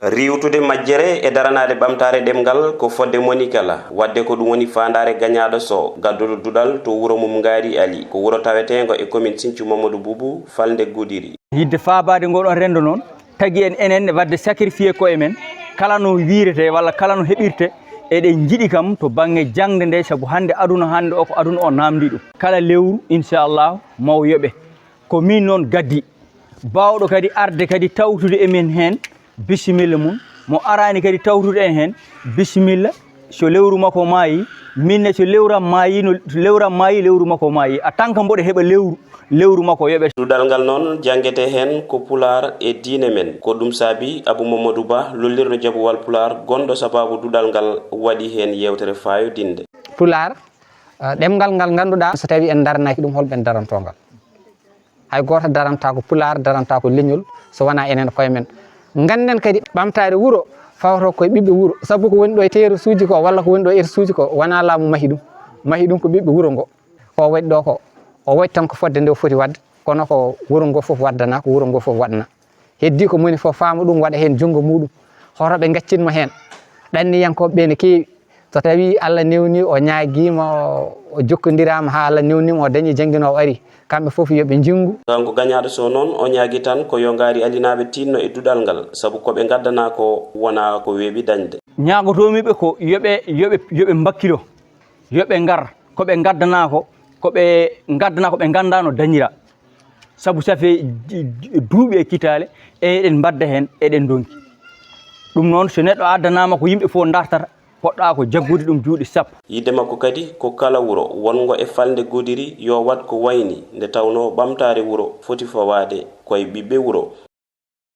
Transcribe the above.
riwtude majjere e daranade ɓamtare ɗemgal ko fodde monikala wadde ko ɗum woni fandare gagnado so gadduɗo dudal to wuro mum Ngari Ali ko wuro tawetego e commune Sinthiou Mamadou Boubou falde Goudiri. Yidde faabade ngoɗon rendo noon tagui enen wadde sacrifié ko emen kala no wirete walla kala no heɓirte eɗen jiiɗi kam to banggue jangde nde saabu hande aduna o ko aduna o namdi ɗum kala lewru inchallahu maw yoɓe ko min noon gaddi bawɗo kadi arde kadi tawtude emen hen bisimilla mum mo arani kadi tawtude en hen bisimilla so lewru makko maayi minne so lewram maayi lewru makko maayi a tanka mboɗo heɓa lewru makko yoɓe. Dudal ngal noon jangete hen ko pular e diine men ko ɗum saabi Abou Mamadou Ba lollirɗo jaɓowal pular gonɗo sababu dudal ngal waɗi hen yewtere fayodinde. Pular ɗemgal ngal ganduɗa so tawi en daranaki ɗum holɓen darantogal hay goto daranta ko pular daranta ko leñol so wona enen koye men ganden kadi ɓamtare wuuro fawto koye ɓiɓɓe wuuro saabu ko woni ɗo e teeru suuji ko walla ko woni ɗo e suuji ko wona laamu mahi ɗum ko ɓiɓɓe wuuro ngo ko waɗi ɗo ko o waɗi tan ko fodde nde foti wadde kono ko wuuro ngo foof waddana ko wuuro ngo foof waɗana heddi ko moni fof faama ɗum waɗa hen junggo muɗum hotoɓe gaccinmo hen ɗanniyankoɓe ne keewi so tawi Allah newni o ñaaguima o jokkodirama ha Allah newnima o dañi jangguino o ari kamɓe foof yooɓe jinggu. Kanko gagnado so noon o ñaagui tan ko yo Ngari alinaɓe tinno e dudal ngal saabu koɓe gaddana ko wona ko weeɓi dañde. ñagotomiɓe ko yoɓe mbakkilo yoɓe gar koɓe gaddana koɓe gandano dañira saabu safe duuɓi e kitale eɗen mbadda hen eɗen donki ɗum noon so neɗɗo addanama ko yimɓe fof dartata poɗɗa ko jaggude ɗum juuɗe sappo. Yidde makko kadi ko kala wuro wongo e falde Goudiri yo wat ko wayni nde tawno ɓamtare wuro foti fawade koye ɓiɓɓe wuro